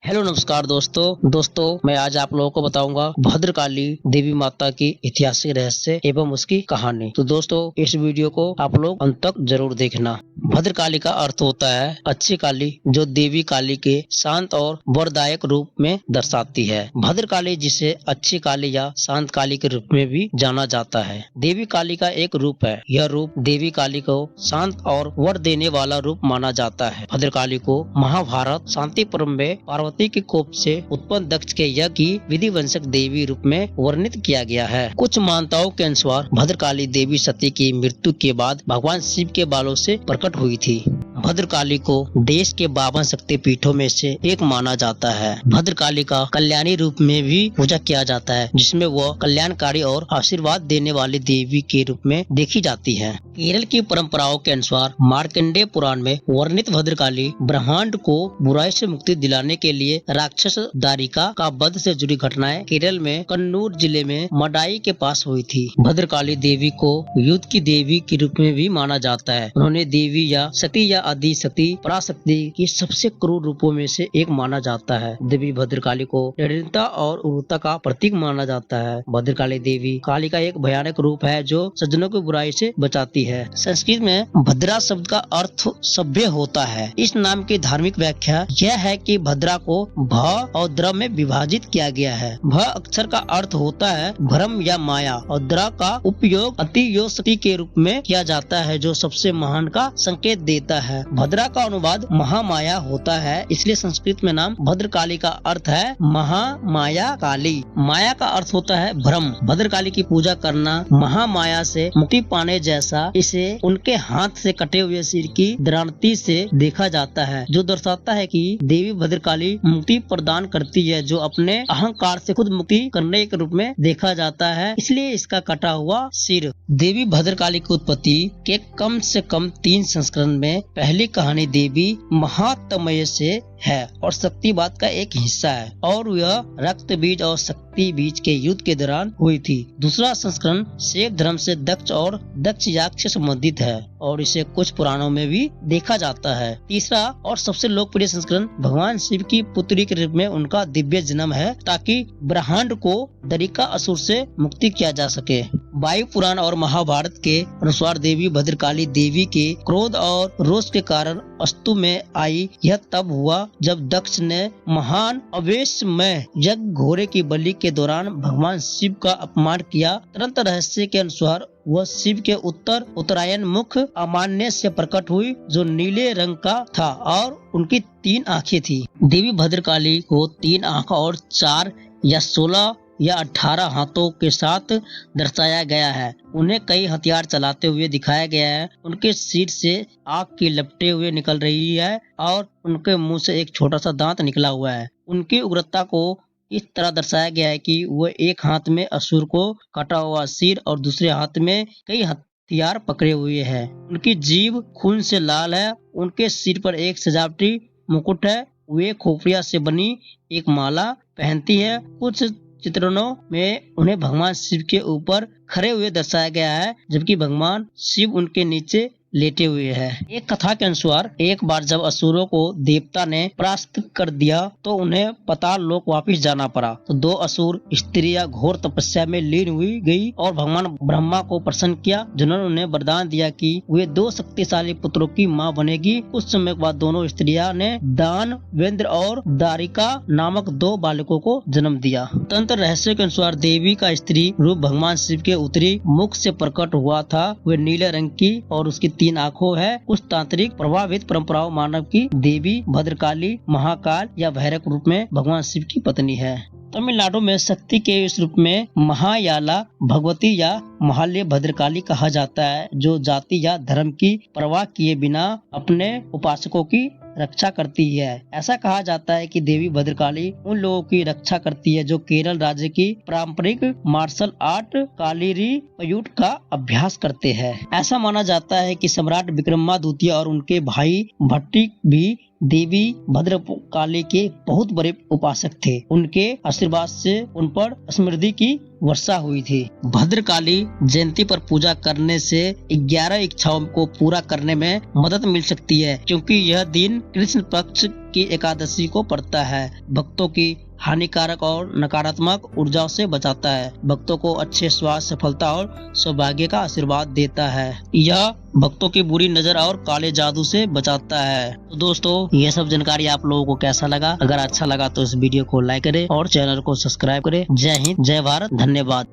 Hello नमस्कार दोस्तों मैं आज आप लोगों को बताऊंगा भद्रकाली देवी माता की ऐतिहासिक रहस्य एवं उसकी कहानी। तो दोस्तों इस वीडियो को आप लोग अंत तक जरूर देखना। भद्रकाली का अर्थ होता है अच्छी काली, जो देवी काली के शांत और वरदायक रूप में दर्शाती है। भद्रकाली जिसे अच्छी काली या शांत काली के रूप में भी जाना जाता है, देवी काली का एक रूप है। यह रूप देवी काली को शांत और वर देने वाला रूप माना जाता है। भद्रकाली को महाभारत शांति पर्व में पार्वती के कोप से उत्पन्न दक्ष के यज्ञ की विधिवंशक देवी रूप में वर्णित किया गया है। कुछ मान्यताओं के अनुसार भद्रकाली देवी सती की मृत्यु के बाद भगवान शिव के बालों से प्रकट हुई थी। भद्रकाली को देश के 52 शक्ति पीठों में से एक माना जाता है। भद्रकाली का कल्याणी रूप में भी पूजा किया जाता है, जिसमें वह कल्याणकारी और आशीर्वाद देने वाली देवी के रूप में देखी जाती है। केरल की परंपराओं के अनुसार मार्कंडेय पुराण में वर्णित भद्रकाली ब्रह्मांड को बुराई से मुक्ति दिलाने के लिए राक्षस दारिका का वध से जुड़ी घटनाएं केरल में कन्नूर जिले में मडाई के पास हुई थी। भद्रकाली देवी को युद्ध की देवी के रूप में भी माना जाता है। उन्होंने देवी या सती या आदि शक्ति पराशक्ति की सबसे क्रूर रूपों में से एक माना जाता है। देवी भद्रकाली को दृढ़ता और उग्रता का प्रतीक माना जाता है। भद्रकाली देवी काली का एक भयानक रूप है जो सज्जनों की बुराई से बचाती है। संस्कृत में भद्रा शब्द का अर्थ सभ्य होता है। इस नाम की धार्मिक व्याख्या यह है कि भद्रा को भ और द्र में विभाजित किया गया है। भ अक्षर का अर्थ होता है भ्रम या माया और द्र का उपयोग अति योग शक्ति के रूप में किया जाता है, जो सबसे महान का संकेत देता है। भद्रा का अनुवाद महामाया होता है, इसलिए संस्कृत में नाम भद्रकाली का अर्थ है महामाया काली। माया का अर्थ होता है भ्रम। भद्रकाली की पूजा करना महामाया से मुक्ति पाने जैसा इसे उनके हाथ से कटे हुए सिर की दृढ़ता से देखा जाता है, जो दर्शाता है कि देवी भद्रकाली मुक्ति प्रदान करती है, जो अपने अहंकार से खुद मुक्ति करने के रूप में देखा जाता है, इसलिए इसका कटा हुआ सिर। देवी भद्रकाली की उत्पत्ति के कम से कम 3 संस्करण में पहली कहानी देवी महात्म्य से है और शक्तिवाद का एक हिस्सा है, और यह रक्त बीज और शक्ति बीज के युद्ध के दौरान हुई थी। दूसरा संस्करण शैव धर्म से दक्ष और दक्ष याग से संबंधित है और इसे कुछ पुराणों में भी देखा जाता है। तीसरा और सबसे लोकप्रिय संस्करण भगवान शिव की पुत्री के रूप में उनका दिव्य जन्म है, ताकि ब्रह्मांड को दरिका असुर से मुक्ति किया जा सके। वायु पुराण और महाभारत के अनुसार देवी भद्रकाली देवी के क्रोध और रोष के कारण अस्तु में आई। यह तब हुआ जब दक्ष ने महान आवेशमय यज्ञ घोड़े की बलि के दौरान भगवान शिव का अपमान किया। तुरंत रहस्य के अनुसार वह शिव के उत्तरायण मुख अमान्य से प्रकट हुई, जो नीले रंग का था और उनकी 3 आंखें थी। देवी भद्रकाली को 3 आंख और 4 या 16 या 18 हाथों के साथ दर्शाया गया है। उन्हें कई हथियार चलाते हुए दिखाया गया है। उनके सिर से आग की लपटे हुए निकल रही है और उनके मुंह से एक छोटा सा दांत निकला हुआ है। उनकी उग्रता को इस तरह दर्शाया गया है कि वह एक हाथ में असुर को कटा हुआ सिर और दूसरे हाथ में कई हथियार पकड़े हुए है। उनकी जीभ खून से लाल है। उनके सिर पर एक सजावटी मुकुट है। वे खोपड़िया से बनी एक माला पहनती है। कुछ चित्रणों में उन्हें भगवान शिव के ऊपर खड़े हुए दर्शाया गया है, जबकि भगवान शिव उनके नीचे लेटे हुए हैं। एक कथा के अनुसार एक बार जब असुरों को देवता ने परास्त कर दिया तो उन्हें पाताल लोक वापस जाना पड़ा। तो 2 असुर स्त्रियां घोर तपस्या में लीन हुई गई और भगवान ब्रह्मा को प्रसन्न किया, जिन्होंने उन्हें वरदान दिया कि वे 2 शक्तिशाली पुत्रों की मां बनेगी। कुछ समय के बाद दोनों स्त्रियां ने दान वेंद्र और दारिका नामक 2 बालकों को जन्म दिया। तंत्र रहस्य के अनुसार देवी का स्त्री रूप भगवान शिव के उत्तरी मुख से प्रकट हुआ था। वे नीले रंग की और उसकी 3 आंखों है। कुछ तांत्रिक प्रभावित परंपराओं मानव की देवी भद्रकाली महाकाल या भैरव रूप में भगवान शिव की पत्नी है। तमिलनाडु में शक्ति के इस रूप में महायाला भगवती या महाल्य भद्रकाली कहा जाता है, जो जाति या धर्म की परवाह किए बिना अपने उपासकों की रक्षा करती है। ऐसा कहा जाता है कि देवी भद्रकाली उन लोगों की रक्षा करती है जो केरल राज्य की पारंपरिक मार्शल आर्ट कालीरी पयूट का अभ्यास करते हैं। ऐसा माना जाता है कि सम्राट विक्रमादित्य और उनके भाई भट्टी भी देवी भद्रकाली के बहुत बड़े उपासक थे। उनके आशीर्वाद से उन पर समृद्धि की वर्षा हुई थी। भद्रकाली जयंती पर पूजा करने से 11 इच्छाओं को पूरा करने में मदद मिल सकती है, क्योंकि यह दिन कृष्ण पक्ष की एकादशी को पड़ता है। भक्तों की हानिकारक और नकारात्मक ऊर्जाओं से बचाता है। भक्तों को अच्छे स्वास्थ्य, सफलता और सौभाग्य का आशीर्वाद देता है। यह भक्तों की बुरी नजर और काले जादू से बचाता है। तो दोस्तों, ये सब जानकारी आप लोगों को कैसा लगा? अगर अच्छा लगा तो इस वीडियो को लाइक करें और चैनल को सब्सक्राइब करें। जय हिंद, जय भारत, धन्यवाद।